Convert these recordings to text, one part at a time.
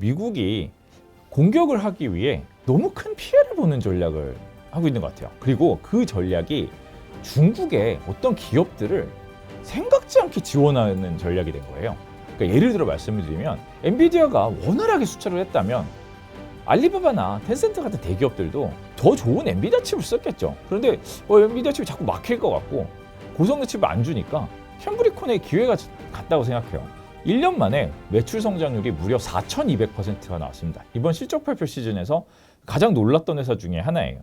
미국이 공격을 하기 위해 너무 큰 피해를 보는 전략을 하고 있는 것 같아요. 그리고 그 전략이 중국의 어떤 기업들을 생각지 않게 지원하는 전략이 된 거예요. 그러니까 예를 들어 말씀을 드리면 엔비디아가 원활하게 수출을 했다면 알리바바나 텐센트 같은 대기업들도 더 좋은 엔비디아 칩을 썼겠죠. 그런데 엔비디아 칩이 자꾸 막힐 것 같고 고성능 칩을 안 주니까 캠브리콘의 기회가 같다고 생각해요. 1년 만에 매출 성장률이 무려 4,200%가 나왔습니다. 이번 실적 발표 시즌에서 가장 놀랐던 회사 중에 하나예요.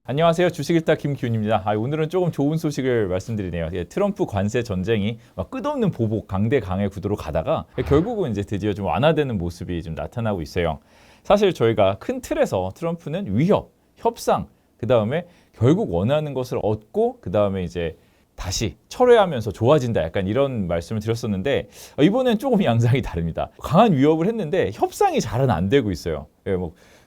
안녕하세요. 주식일타 김기훈입니다. 오늘은 조금 좋은 소식을 말씀드리네요. 트럼프 관세 전쟁이 끝없는 보복, 강대 강의 구도로 가다가 결국은 이제 드디어 좀 완화되는 모습이 좀 나타나고 있어요. 사실 저희가 큰 틀에서 트럼프는 위협, 협상, 그 다음에 결국 원하는 것을 얻고 그 다음에 이제 다시 철회하면서 좋아진다, 약간 이런 말씀을 드렸었는데 이번엔 조금 양상이 다릅니다. 강한 위협을 했는데 협상이 잘은 안 되고 있어요.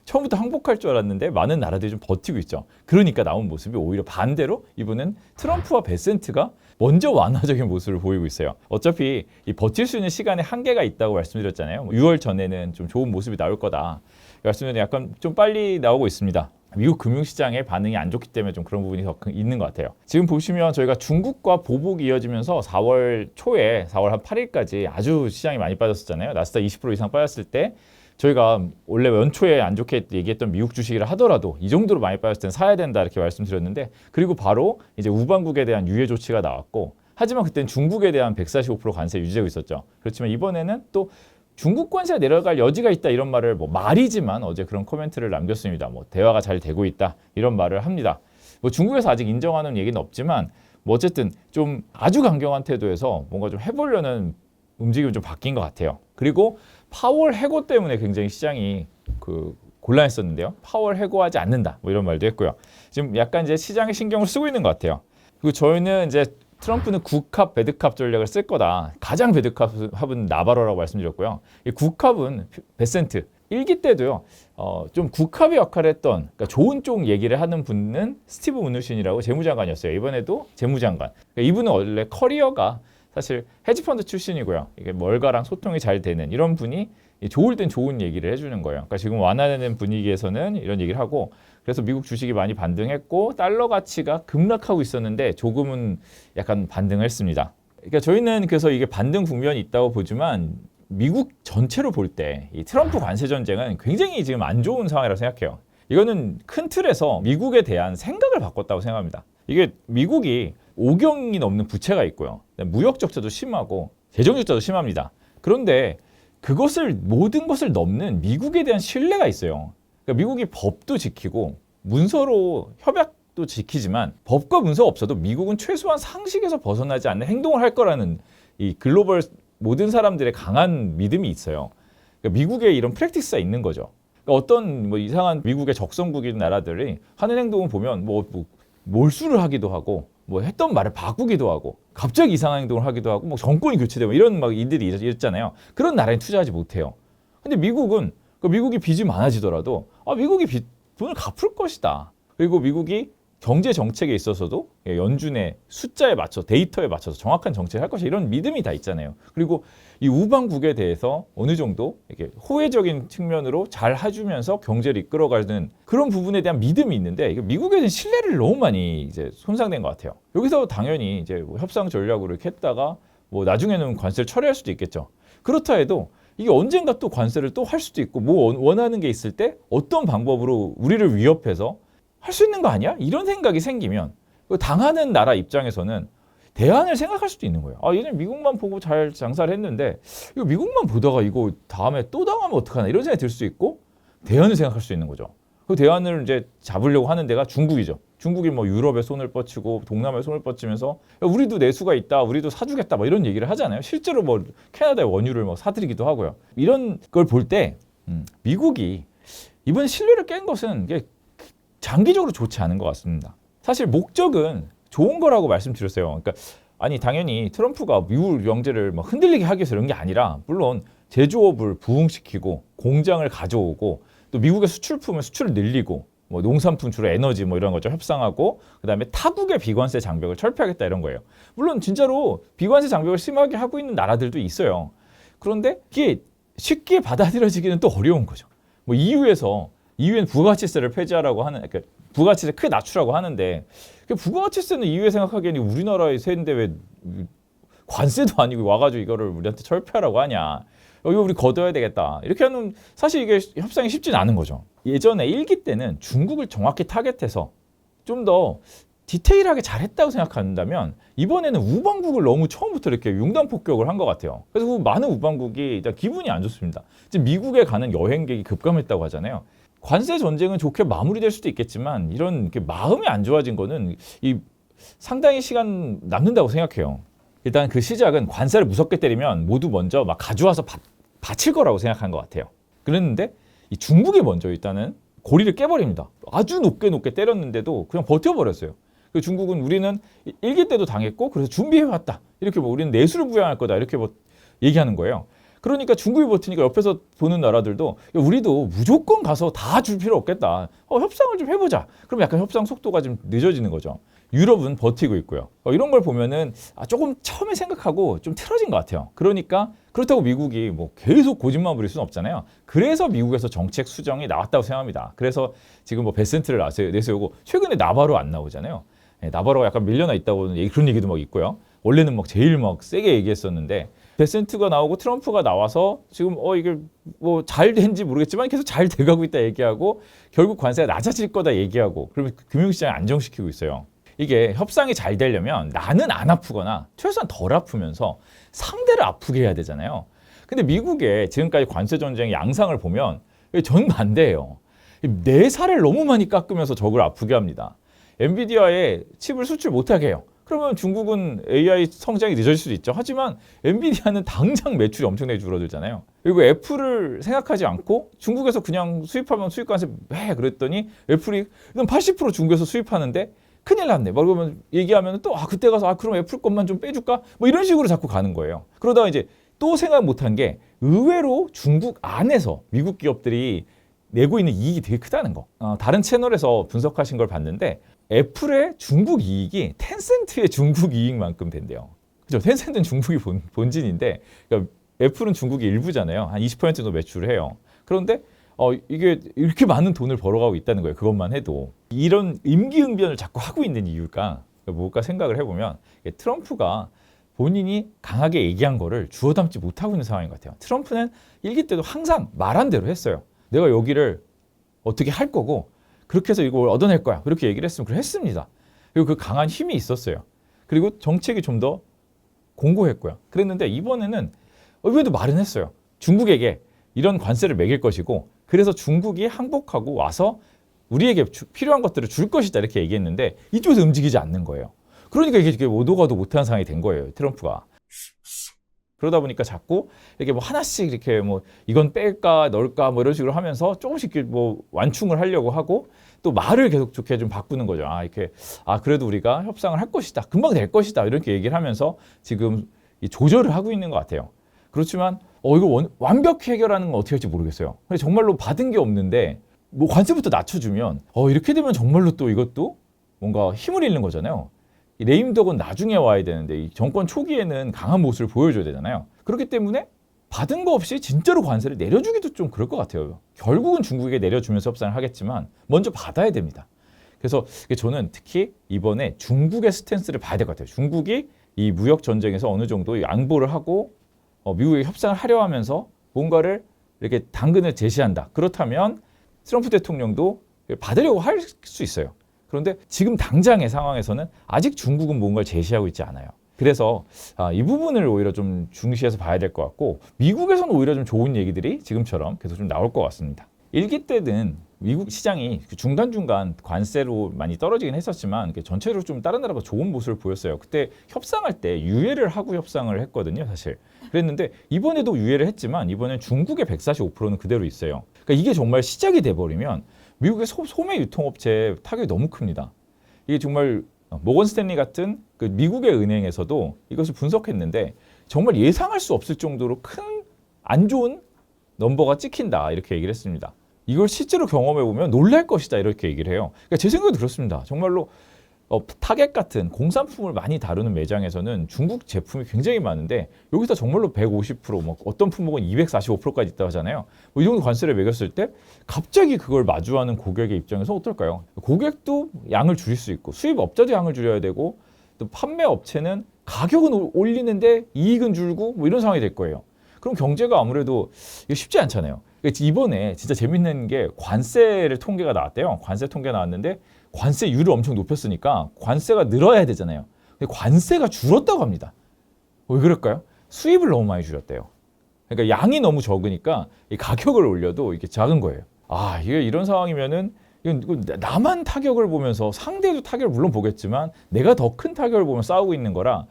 처음부터 항복할 줄 알았는데 많은 나라들이 좀 버티고 있죠. 그러니까 나온 모습이 오히려 반대로 이번엔 트럼프와 베센트가 먼저 완화적인 모습을 보이고 있어요. 어차피 이 버틸 수 있는 시간에 한계가 있다고 말씀드렸잖아요. 6월 전에는 좀 좋은 모습이 나올 거다 말씀드렸는데 약간 좀 빨리 나오고 있습니다. 미국 금융시장의 반응이 안 좋기 때문에 좀 그런 부분이 더 있는 것 같아요. 지금 보시면 저희가 중국과 보복이 이어지면서 4월 초에 4월 한 8일까지 아주 시장이 많이 빠졌었잖아요. 나스닥 20% 이상 빠졌을 때 저희가 원래 연초에 안 좋게 얘기했던 미국 주식이라 하더라도 이 정도로 많이 빠졌을 때는 사야 된다 이렇게 말씀드렸는데, 그리고 바로 이제 우방국에 대한 유예 조치가 나왔고, 하지만 그때는 중국에 대한 145% 관세 유지되고 있었죠. 그렇지만 이번에는 또 중국 관세가 내려갈 여지가 있다 이런 말을 말이지만 어제 그런 코멘트를 남겼습니다. 대화가 잘 되고 있다 이런 말을 합니다. 중국에서 아직 인정하는 얘기는 없지만 어쨌든 좀 아주 강경한 태도에서 뭔가 좀 해보려는 움직임이 좀 바뀐 것 같아요. 그리고 파월 해고 때문에 굉장히 시장이 곤란했었는데요. 파월 해고하지 않는다 이런 말도 했고요. 지금 약간 이제 시장에 신경을 쓰고 있는 것 같아요. 그리고 저희는 이제 트럼프는 굿캅, 배드캅 전략을 쓸 거다. 가장 배드캅은 나바로라고 말씀드렸고요. 이 굿캅은 베센트. 1기 때도요, 좀 굿캅의 역할을 했던, 그러니까 좋은 쪽 얘기를 하는 분은 스티브 무누신이라고 재무장관이었어요. 이번에도 재무장관. 그러니까 이분은 원래 커리어가 사실 헤지펀드 출신이고요. 이게 멀가랑 소통이 잘 되는 이런 분이 좋을 땐 좋은 얘기를 해주는 거예요. 그러니까 지금 완화되는 분위기에서는 이런 얘기를 하고, 그래서 미국 주식이 많이 반등했고 달러 가치가 급락하고 있었는데 조금은 약간 반등을 했습니다. 그러니까 저희는 그래서 이게 반등 국면이 있다고 보지만 미국 전체로 볼 때 이 트럼프 관세 전쟁은 굉장히 지금 안 좋은 상황이라고 생각해요. 이거는 큰 틀에서 미국에 대한 생각을 바꿨다고 생각합니다. 이게 미국이 5경이 넘는 부채가 있고요. 무역 적자도 심하고 재정 적자도 심합니다. 그런데 모든 것을 넘는 미국에 대한 신뢰가 있어요. 그러니까 미국이 법도 지키고 문서로 협약도 지키지만 법과 문서가 없어도 미국은 최소한 상식에서 벗어나지 않는 행동을 할 거라는 이 글로벌 모든 사람들의 강한 믿음이 있어요. 그러니까 미국에 이런 프랙티스가 있는 거죠. 그러니까 어떤 이상한 미국의 적성국인 나라들이 하는 행동을 보면 몰수를 하기도 하고 했던 말을 바꾸기도 하고 갑자기 이상한 행동을 하기도 하고 정권이 교체되고 이런 일들이 있잖아요. 그런 나라에 투자하지 못해요. 근데 미국은 미국이 빚이 많아지더라도 미국이 돈을 갚을 것이다. 그리고 미국이 경제 정책에 있어서도 연준의 숫자에 맞춰 데이터에 맞춰서 정확한 정책을 할 것이다. 이런 믿음이 다 있잖아요. 그리고 이 우방국에 대해서 어느 정도 이렇게 호혜적인 측면으로 잘 해주면서 경제를 이끌어가는 그런 부분에 대한 믿음이 있는데, 미국에 대한 신뢰를 너무 많이 이제 손상된 것 같아요. 여기서 당연히 이제 협상 전략으로 이렇게 했다가 나중에는 관세를 철회할 수도 있겠죠. 그렇다 해도 이게 언젠가 또 관세를 또 할 수도 있고 원하는 게 있을 때 어떤 방법으로 우리를 위협해서 할 수 있는 거 아니야? 이런 생각이 생기면 당하는 나라 입장에서는 대안을 생각할 수도 있는 거예요. 얘는 미국만 보고 잘 장사를 했는데 이거 미국만 보다가 이거 다음에 또 당하면 어떡하나 이런 생각이 들 수도 있고 대안을 생각할 수 있는 거죠. 그 대안을 이제 잡으려고 하는 데가 중국이죠. 중국이 뭐 유럽에 손을 뻗치고 동남아에 손을 뻗치면서 우리도 내수가 있다, 우리도 사주겠다, 뭐 이런 얘기를 하잖아요. 실제로 뭐 캐나다의 원유를 뭐 사들이기도 하고요. 이런 걸 볼 때 미국이 이번 신뢰를 깬 것은 이게 장기적으로 좋지 않은 것 같습니다. 사실 목적은 좋은 거라고 말씀드렸어요. 그러니까 아니 당연히 트럼프가 미국 경제를 뭐 흔들리게 하기 위해서 이런 게 아니라 물론 제조업을 부흥시키고 공장을 가져오고 또 미국의 수출품을 수출을 늘리고 뭐 농산품 주로 에너지 뭐 이런 거죠 협상하고 그다음에 타국의 비관세 장벽을 철폐하겠다 이런 거예요. 물론 진짜로 비관세 장벽을 심하게 하고 있는 나라들도 있어요. 그런데 이게 쉽게 받아들여지기는 또 어려운 거죠. 뭐 EU에는 부가가치세를 폐지하라고 하는 그러니까 부가가치세 크게 낮추라고 하는데 부가가치세는 EU에 생각하기에는 우리나라의 세인데 왜 관세도 아니고 와가지고 이거를 우리한테 철폐하라고 하냐. 이거 우리 걷어야 되겠다. 이렇게 하는 사실 이게 협상이 쉽지는 않은 거죠. 예전에 1기 때는 중국을 정확히 타겟해서 좀 더 디테일하게 잘했다고 생각한다면 이번에는 우방국을 너무 처음부터 이렇게 융단폭격을 한 것 같아요. 그래서 많은 우방국이 일단 기분이 안 좋습니다. 지금 미국에 가는 여행객이 급감했다고 하잖아요. 관세 전쟁은 좋게 마무리될 수도 있겠지만 이런 이렇게 마음이 안 좋아진 거는 상당히 시간 남는다고 생각해요. 일단 그 시작은 관세를 무섭게 때리면 모두 먼저 막 가져와서 바칠 거라고 생각한 것 같아요. 그랬는데 이 중국이 먼저 일단은 고리를 깨버립니다. 아주 높게 때렸는데도 그냥 버텨버렸어요. 그 중국은 우리는 1기 때도 당했고 그래서 준비해왔다. 이렇게 뭐 우리는 내수를 부양할 거다. 이렇게 뭐 얘기하는 거예요. 그러니까 중국이 버티니까 옆에서 보는 나라들도 우리도 무조건 가서 다 줄 필요 없겠다. 협상을 좀 해보자. 그럼 약간 협상 속도가 좀 늦어지는 거죠. 유럽은 버티고 있고요. 이런 걸 보면은 조금 처음에 생각하고 좀 틀어진 것 같아요. 그러니까 그렇다고 미국이 뭐 계속 고집만 부릴 수는 없잖아요. 그래서 미국에서 정책 수정이 나왔다고 생각합니다. 그래서 지금 뭐 베센트를 내세우고 최근에 나바로 안 나오잖아요. 나바로가 약간 밀려나 있다고 그런 얘기도 막 있고요. 원래는 막 제일 막 세게 얘기했었는데 베센트가 나오고 트럼프가 나와서 지금 이게 뭐 잘 된지 모르겠지만 계속 잘 돼가고 있다 얘기하고 결국 관세가 낮아질 거다 얘기하고 그러면 금융시장을 안정시키고 있어요. 이게 협상이 잘 되려면 나는 안 아프거나 최소한 덜 아프면서 상대를 아프게 해야 되잖아요. 근데 미국의 지금까지 관세 전쟁의 양상을 보면 정반대예요. 내 살을 너무 많이 깎으면서 적을 아프게 합니다. 엔비디아에 칩을 수출 못하게 해요. 그러면 중국은 AI 성장이 늦어질 수도 있죠. 하지만 엔비디아는 당장 매출이 엄청나게 줄어들잖아요. 그리고 애플을 생각하지 않고 중국에서 그냥 수입하면 수입관세 왜 그랬더니 애플이 80% 중국에서 수입하는데 큰일 났네. 뭐 그러면 얘기하면 또 그때 가서 그럼 애플 것만 좀 빼줄까? 뭐 이런 식으로 자꾸 가는 거예요. 그러다가 이제 또 생각 못한 게 의외로 중국 안에서 미국 기업들이 내고 있는 이익이 되게 크다는 거. 다른 채널에서 분석하신 걸 봤는데 애플의 중국 이익이 텐센트의 중국 이익만큼 된대요. 그죠? 텐센트는 중국이 본진인데 그러니까 애플은 중국이 일부잖아요. 한 20% 정도 매출을 해요. 그런데 이게 이렇게 많은 돈을 벌어가고 있다는 거예요. 그것만 해도. 이런 임기응변을 자꾸 하고 있는 이유가 뭘까 생각을 해보면 트럼프가 본인이 강하게 얘기한 거를 주워 담지 못하고 있는 상황인 것 같아요. 트럼프는 1기 때도 항상 말한 대로 했어요. 내가 여기를 어떻게 할 거고 그렇게 해서 이걸 얻어낼 거야. 그렇게 얘기를 했으면 그걸 했습니다. 그리고 그 강한 힘이 있었어요. 그리고 정책이 좀 더 공고했고요. 그랬는데 이번에는 의외도 말은 했어요. 중국에게 이런 관세를 매길 것이고 그래서 중국이 항복하고 와서 우리에게 필요한 것들을 줄 것이다 이렇게 얘기했는데 이쪽에서 움직이지 않는 거예요. 그러니까 이게 오도 가도 못하는 상황이 된 거예요. 트럼프가. 그러다 보니까 자꾸 이렇게 뭐 하나씩 이렇게 뭐 이건 뺄까 넣을까 뭐 이런 식으로 하면서 조금씩 뭐 완충을 하려고 하고 또 말을 계속 좋게 좀 바꾸는 거죠. 이렇게 그래도 우리가 협상을 할 것이다. 금방 될 것이다. 이렇게 얘기를 하면서 지금 이 조절을 하고 있는 것 같아요. 그렇지만 이거 완벽히 해결하는 건 어떻게 할지 모르겠어요. 근데 정말로 받은 게 없는데 뭐 관세부터 낮춰주면 이렇게 되면 정말로 또 이것도 뭔가 힘을 잃는 거잖아요. 이 레임덕은 나중에 와야 되는데 이 정권 초기에는 강한 모습을 보여줘야 되잖아요. 그렇기 때문에 받은 거 없이 진짜로 관세를 내려주기도 좀 그럴 것 같아요. 결국은 중국에게 내려주면서 협상을 하겠지만 먼저 받아야 됩니다. 그래서 저는 특히 이번에 중국의 스탠스를 봐야 될 것 같아요. 중국이 이 무역 전쟁에서 어느 정도 양보를 하고 미국에 협상을 하려 하면서 뭔가를 이렇게 당근을 제시한다. 그렇다면 트럼프 대통령도 받으려고 할 수 있어요. 그런데 지금 당장의 상황에서는 아직 중국은 뭔가를 제시하고 있지 않아요. 그래서 이 부분을 오히려 좀 중시해서 봐야 될 것 같고 미국에서는 오히려 좀 좋은 얘기들이 지금처럼 계속 좀 나올 것 같습니다. 1기 때는 미국 시장이 중간중간 관세로 많이 떨어지긴 했었지만 전체로 좀 다른 나라보다 좋은 모습을 보였어요. 그때 협상할 때 유예를 하고 협상을 했거든요, 사실. 그랬는데 이번에도 유예를 했지만 이번엔 중국의 145%는 그대로 있어요. 그러니까 이게 정말 시작이 돼버리면 미국의 소매 유통업체에 타격이 너무 큽니다. 이게 정말 모건 스탠리 같은 그 미국의 은행에서도 이것을 분석했는데 정말 예상할 수 없을 정도로 큰 안 좋은 넘버가 찍힌다 이렇게 얘기를 했습니다. 이걸 실제로 경험해 보면 놀랄 것이다 이렇게 얘기를 해요. 그러니까 제 생각도 그렇습니다. 정말로 타겟 같은 공산품을 많이 다루는 매장에서는 중국 제품이 굉장히 많은데 여기서 정말로 150%, 뭐 어떤 품목은 245%까지 있다고 하잖아요. 뭐 이 정도 관세를 매겼을 때 갑자기 그걸 마주하는 고객의 입장에서 어떨까요? 고객도 양을 줄일 수 있고 수입업자도 양을 줄여야 되고 또 판매 업체는 가격은 올리는데 이익은 줄고 뭐 이런 상황이 될 거예요. 그럼 경제가 아무래도 쉽지 않잖아요. 이번에 진짜 재밌는 게 관세를 통계가 나왔대요. 관세 통계 나왔는데 관세율을 엄청 높였으니까 관세가 늘어야 되잖아요. 근데 관세가 줄었다고 합니다. 왜 그럴까요? 수입을 너무 많이 줄였대요. 그러니까 양이 너무 적으니까 이 가격을 올려도 이게 작은 거예요. 아, 이게 이런 상황이면은 이건 나만 타격을 보면서 상대도 타격을 물론 보겠지만 내가 더 큰 타격을 보면 싸우고 있는 거라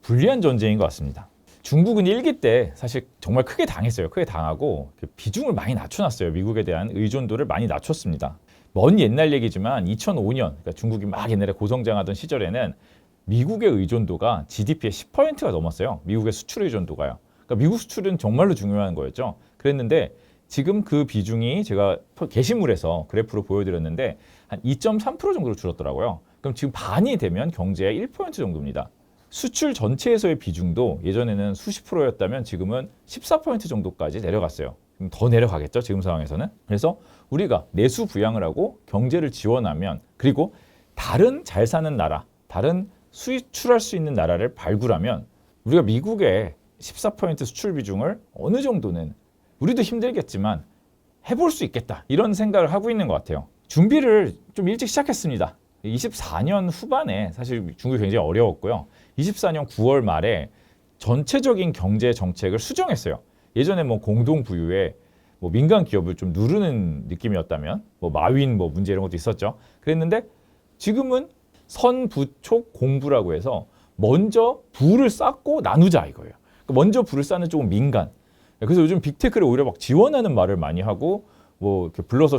불리한 전쟁인 것 같습니다. 중국은 1기 때 사실 정말 크게 당했어요. 크게 당하고 비중을 많이 낮춰놨어요. 미국에 대한 의존도를 많이 낮췄습니다. 먼 옛날 얘기지만 2005년, 그러니까 중국이 막 옛날에 고성장하던 시절에는 미국의 의존도가 GDP의 10%가 넘었어요. 미국의 수출 의존도가요. 그러니까 미국 수출은 정말로 중요한 거였죠. 그랬는데 지금 그 비중이 제가 게시물에서 그래프로 보여드렸는데 한 2.3% 정도로 줄었더라고요. 그럼 지금 반이 되면 경제의 1% 정도입니다. 수출 전체에서의 비중도 예전에는 수십 프로였다면 지금은 14% 정도까지 내려갔어요. 더 내려가겠죠, 지금 상황에서는. 그래서 우리가 내수 부양을 하고 경제를 지원하면 그리고 다른 잘 사는 나라, 다른 수출할 수 있는 나라를 발굴하면 우리가 미국의 14% 수출 비중을 어느 정도는 우리도 힘들겠지만 해볼 수 있겠다 이런 생각을 하고 있는 것 같아요. 준비를 좀 일찍 시작했습니다. 24년 후반에 사실 중국이 굉장히 어려웠고요. 24년 9월 말에 전체적인 경제 정책을 수정했어요. 예전에 뭐 공동 부유에 뭐 민간 기업을 좀 누르는 느낌이었다면 뭐 마윈 뭐 문제 이런 것도 있었죠. 그랬는데 지금은 선부촉 공부라고 해서 먼저 부를 쌓고 나누자 이거예요. 그러니까 먼저 부를 쌓는 쪽은 민간. 그래서 요즘 빅테크를 오히려 막 지원하는 말을 많이 하고 뭐 이렇게 불러서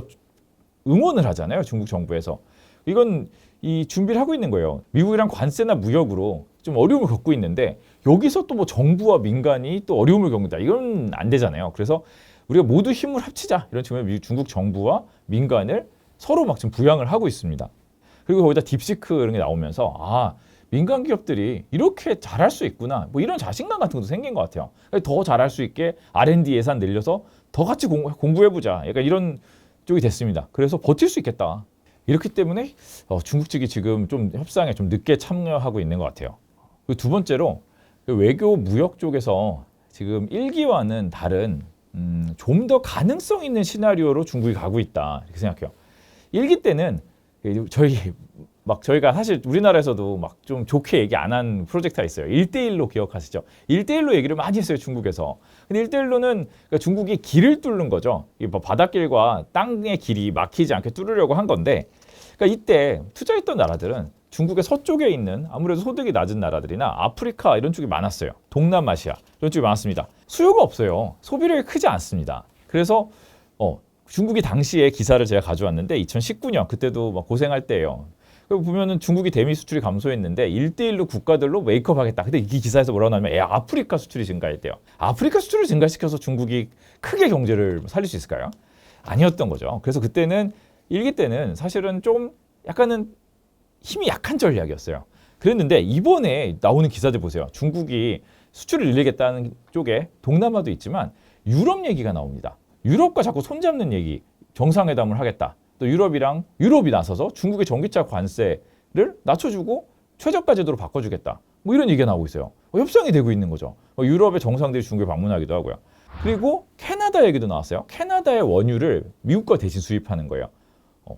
응원을 하잖아요. 중국 정부에서. 이건 이 준비를 하고 있는 거예요. 미국이랑 관세나 무역으로 좀 어려움을 겪고 있는데 여기서 또 뭐 정부와 민간이 또 어려움을 겪는다. 이건 안 되잖아요. 그래서 우리가 모두 힘을 합치자. 이런 측면에 중국 정부와 민간을 서로 막 지금 부양을 하고 있습니다. 그리고 거기다 딥시크 이런 게 나오면서 아, 민간 기업들이 이렇게 잘할 수 있구나. 뭐 이런 자신감 같은 것도 생긴 것 같아요. 더 잘할 수 있게 R&D 예산 늘려서 더 같이 공부해보자. 약간 이런 쪽이 됐습니다. 그래서 버틸 수 있겠다. 이렇기 때문에 중국 측이 지금 좀 협상에 좀 늦게 참여하고 있는 것 같아요. 그리고 두 번째로 외교 무역 쪽에서 지금 1기와는 다른 좀 더 가능성 있는 시나리오로 중국이 가고 있다 이렇게 생각해요. 1기 때는 저희가 사실 우리나라에서도 막 좀 좋게 얘기 안 한 프로젝트가 있어요. 1대1로 기억하시죠? 1대1로 얘기를 많이 했어요, 중국에서. 근데 1대1로는 그러니까 중국이 길을 뚫는 거죠. 바닷길과 땅의 길이 막히지 않게 뚫으려고 한 건데 그러니까 이때 투자했던 나라들은 중국의 서쪽에 있는 아무래도 소득이 낮은 나라들이나 아프리카 이런 쪽이 많았어요. 동남아시아 이런 쪽이 많았습니다. 수요가 없어요. 소비력이 크지 않습니다. 그래서 중국이 당시에 기사를 제가 가져왔는데 2019년 그때도 막 고생할 때예요. 보면은 중국이 대미 수출이 감소했는데 1대1로 국가들로 메이크업 하겠다. 근데 이 기사에서 뭐라고 나오면 아프리카 수출이 증가했대요. 아프리카 수출을 증가시켜서 중국이 크게 경제를 살릴 수 있을까요? 아니었던 거죠. 그래서 그때는 1기 때는 사실은 좀 약간은 힘이 약한 전략이었어요. 그랬는데 이번에 나오는 기사들 보세요. 중국이 수출을 늘리겠다는 쪽에 동남아도 있지만 유럽 얘기가 나옵니다. 유럽과 자꾸 손잡는 얘기, 정상회담을 하겠다. 또 유럽이 나서서 중국의 전기차 관세를 낮춰주고 최저가 제도로 바꿔주겠다. 뭐 이런 얘기가 나오고 있어요. 협상이 되고 있는 거죠. 유럽의 정상들이 중국에 방문하기도 하고요. 그리고 캐나다 얘기도 나왔어요. 캐나다의 원유를 미국과 대신 수입하는 거예요.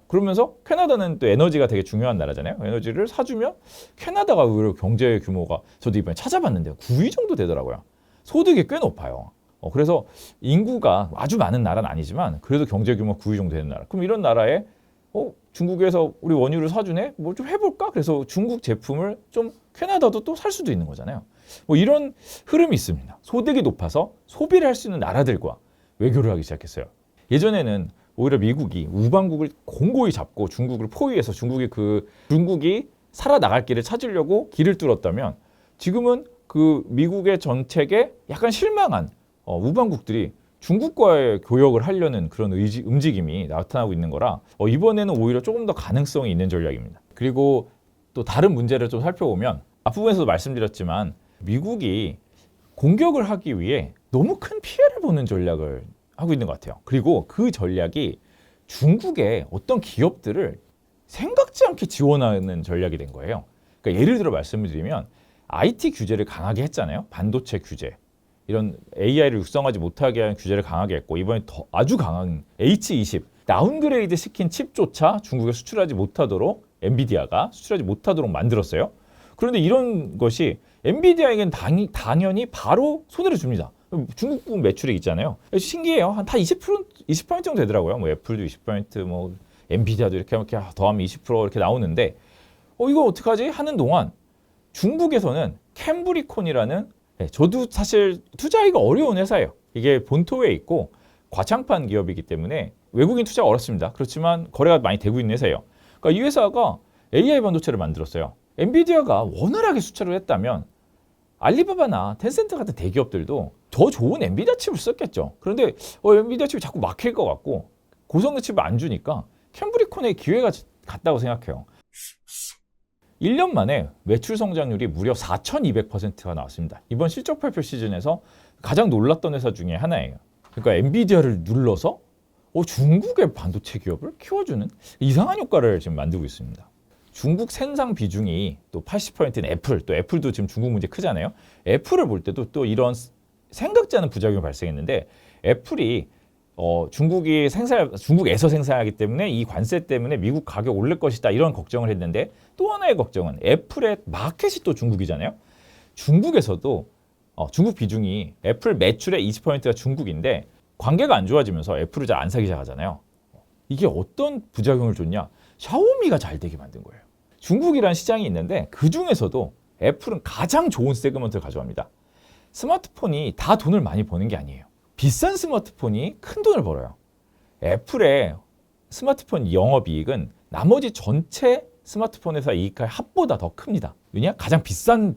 그러면서 캐나다는 또 에너지가 되게 중요한 나라잖아요. 에너지를 사주면 캐나다가 의외로 경제 규모가 저도 이번에 찾아봤는데요. 9위 정도 되더라고요. 소득이 꽤 높아요. 그래서 인구가 아주 많은 나라는 아니지만 그래도 경제 규모 9위 정도 되는 나라. 그럼 이런 나라에 중국에서 우리 원유를 사주네? 뭐 좀 해볼까? 그래서 중국 제품을 좀 캐나다도 또 살 수도 있는 거잖아요. 뭐 이런 흐름이 있습니다. 소득이 높아서 소비를 할 수 있는 나라들과 외교를 하기 시작했어요. 예전에는 오히려 미국이 우방국을 공고히 잡고 중국을 포위해서 중국이 살아나갈 길을 찾으려고 길을 뚫었다면 지금은 그 미국의 정책에 약간 실망한 우방국들이 중국과의 교역을 하려는 그런 움직임이 나타나고 있는 거라 이번에는 오히려 조금 더 가능성이 있는 전략입니다. 그리고 또 다른 문제를 좀 살펴보면 앞부분에서도 말씀드렸지만 미국이 공격을 하기 위해 너무 큰 피해를 보는 전략을 하고 있는 것 같아요. 그리고 그 전략이 중국의 어떤 기업들을 생각지 않게 지원하는 전략이 된 거예요. 그러니까 예를 들어 말씀을 드리면 IT 규제를 강하게 했잖아요. 반도체 규제. 이런 AI를 육성하지 못하게 하는 규제를 강하게 했고 이번에 더 아주 강한 H20 다운그레이드 시킨 칩조차 중국에 수출하지 못하도록 엔비디아가 수출하지 못하도록 만들었어요. 그런데 이런 것이 엔비디아에겐 당연히 바로 손해를 줍니다. 중국 부분 매출액 있잖아요. 신기해요. 한 다 20% 정도 되더라고요. 뭐 애플도 20%, 뭐 엔비디아도 이렇게 더하면 20% 이렇게 나오는데 이거 어떡하지? 하는 동안 중국에서는 캠브리콘이라는 저도 사실 투자하기가 어려운 회사예요. 이게 본토에 있고 과창판 기업이기 때문에 외국인 투자가 어렵습니다. 그렇지만 거래가 많이 되고 있는 회사예요. 그러니까 이 회사가 AI 반도체를 만들었어요. 엔비디아가 원활하게 수출을 했다면 알리바바나 텐센트 같은 대기업들도 더 좋은 엔비디아 칩을 썼겠죠. 그런데 엔비디아 칩이 자꾸 막힐 것 같고 고성능 칩을 안 주니까 캠브리콘의 기회가 같다고 생각해요. 1년 만에 매출 성장률이 무려 4,200%가 나왔습니다. 이번 실적 발표 시즌에서 가장 놀랐던 회사 중에 하나예요. 그러니까 엔비디아를 눌러서 중국의 반도체 기업을 키워주는 이상한 효과를 지금 만들고 있습니다. 중국 생산 비중이 또 80%인 또 애플도 지금 중국 문제 크잖아요. 애플을 볼 때도 또 이런 생각지 않은 부작용이 발생했는데 애플이 중국에서 생산하기 때문에 이 관세 때문에 미국 가격 올릴 것이다 이런 걱정을 했는데 또 하나의 걱정은 애플의 마켓이 또 중국이잖아요. 중국에서도 중국 비중이 애플 매출의 20%가 중국인데 관계가 안 좋아지면서 애플을 잘 안 사기 시작하잖아요. 이게 어떤 부작용을 줬냐? 샤오미가 잘 되게 만든 거예요. 중국이라는 시장이 있는데 그 중에서도 애플은 가장 좋은 세그먼트를 가져갑니다. 스마트폰이 다 돈을 많이 버는 게 아니에요. 비싼 스마트폰이 큰 돈을 벌어요. 애플의 스마트폰 영업이익은 나머지 전체 스마트폰 회사 이익의 합보다 더 큽니다. 왜냐? 가장 비싼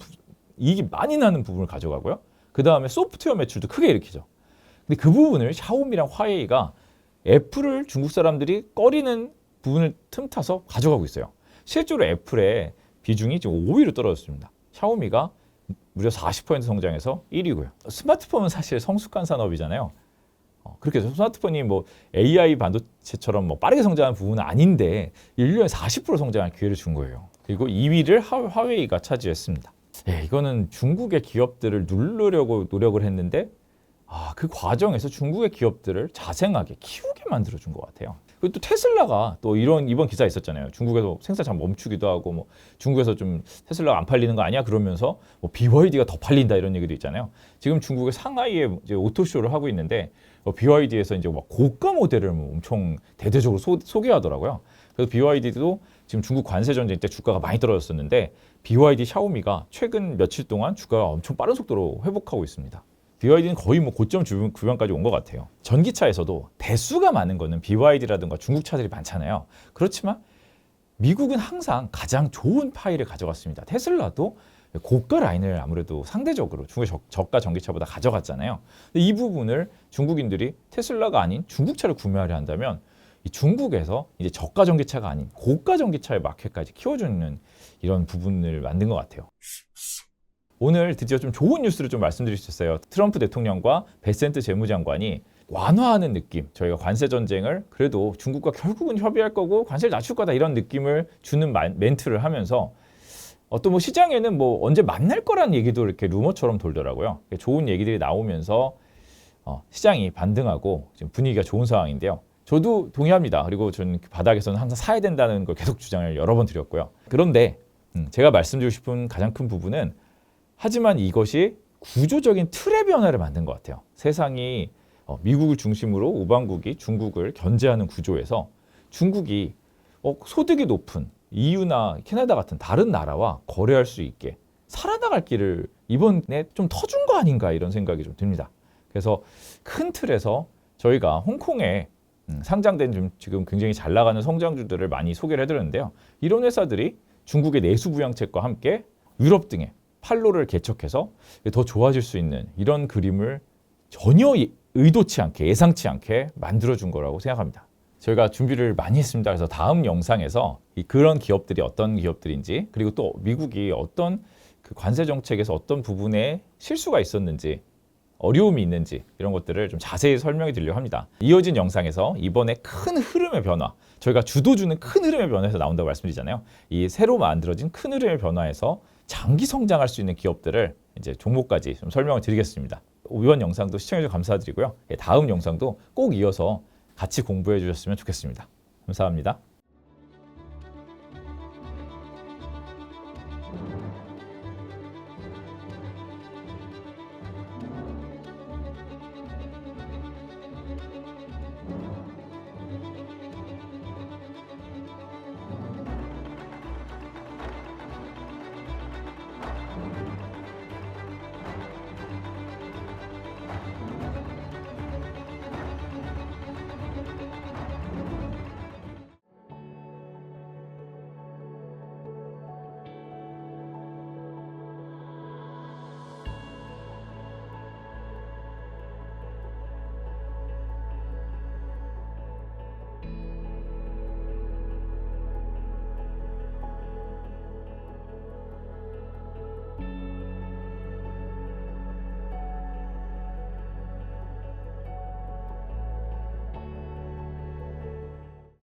이익이 많이 나는 부분을 가져가고요. 그 다음에 소프트웨어 매출도 크게 일으키죠. 근데 그 부분을 샤오미랑 화웨이가 애플을 중국 사람들이 꺼리는 부분을 틈타서 가져가고 있어요. 실제로 애플의 비중이 지금 5위로 떨어졌습니다. 샤오미가 무려 40% 성장해서 1위고요. 스마트폰은 사실 성숙한 산업이잖아요. 그렇게 해서 스마트폰이 뭐 AI 반도체처럼 뭐 빠르게 성장하는 부분은 아닌데 1년에 40% 성장할 기회를 준 거예요. 그리고 2위를 화웨이가 차지했습니다. 이거는 중국의 기업들을 누르려고 노력을 했는데 그 과정에서 중국의 기업들을 자생하게 키우게 만들어준 것 같아요. 그리고 또 테슬라가 또 이번 기사 있었잖아요. 중국에서 생산 잘 멈추기도 하고 뭐 중국에서 좀 테슬라가 안 팔리는 거 아니야? 그러면서 뭐 BYD가 더 팔린다 이런 얘기도 있잖아요. 지금 중국의 상하이에 이제 오토쇼를 하고 있는데 BYD에서 이제 막 고가 모델을 엄청 대대적으로 소개하더라고요. 그래서 BYD도 지금 중국 관세 전쟁 때 주가가 많이 떨어졌었는데 BYD, 샤오미가 최근 며칠 동안 주가가 엄청 빠른 속도로 회복하고 있습니다. BYD는 거의 뭐 고점 구간까지 온 것 같아요. 전기차에서도 대수가 많은 거는 BYD라든가 중국 차들이 많잖아요. 그렇지만 미국은 항상 가장 좋은 파일을 가져갔습니다. 테슬라도 고가 라인을 아무래도 상대적으로 중국의 저가 전기차보다 가져갔잖아요. 근데 이 부분을 중국인들이 테슬라가 아닌 중국 차를 구매하려 한다면 이 중국에서 이제 저가 전기차가 아닌 고가 전기차의 마켓까지 키워주는 이런 부분을 만든 것 같아요. 오늘 드디어 좀 좋은 뉴스를 좀 말씀드릴 수 있어요. 트럼프 대통령과 베센트 재무장관이 완화하는 느낌, 저희가 관세 전쟁을 그래도 중국과 결국은 협의할 거고 관세를 낮출 거다 이런 느낌을 주는 멘트를 하면서 또 뭐 시장에는 뭐 언제 만날 거라는 얘기도 이렇게 루머처럼 돌더라고요. 좋은 얘기들이 나오면서 시장이 반등하고 지금 분위기가 좋은 상황인데요. 저도 동의합니다. 그리고 저는 바닥에서는 항상 사야 된다는 걸 계속 주장을 여러 번 드렸고요. 그런데 제가 말씀드리고 싶은 가장 큰 부분은 하지만 이것이 구조적인 틀의 변화를 만든 것 같아요. 세상이 미국을 중심으로 우방국이 중국을 견제하는 구조에서 중국이 소득이 높은 EU나 캐나다 같은 다른 나라와 거래할 수 있게 살아나갈 길을 이번에 좀 터준 거 아닌가 이런 생각이 좀 듭니다. 그래서 큰 틀에서 저희가 홍콩에 상장된 지금 굉장히 잘 나가는 성장주들을 많이 소개를 해드렸는데요. 이런 회사들이 중국의 내수 부양책과 함께 유럽 등의 판로를 개척해서 더 좋아질 수 있는 이런 그림을 전혀 의도치 않게 예상치 않게 만들어준 거라고 생각합니다. 저희가 준비를 많이 했습니다. 그래서 다음 영상에서 그런 기업들이 어떤 기업들인지 그리고 또 미국이 어떤 그 관세 정책에서 어떤 부분에 실수가 있었는지 어려움이 있는지 이런 것들을 좀 자세히 설명해 드리려고 합니다. 이어진 영상에서 이번에 큰 흐름의 변화, 저희가 주도주는 큰 흐름의 변화에서 나온다고 말씀드리잖아요. 이 새로 만들어진 큰 흐름의 변화에서 장기 성장할 수 있는 기업들을 이제 종목까지 좀 설명을 드리겠습니다. 이번 영상도 시청해 주셔서 감사드리고요. 다음 영상도 꼭 이어서 같이 공부해 주셨으면 좋겠습니다. 감사합니다.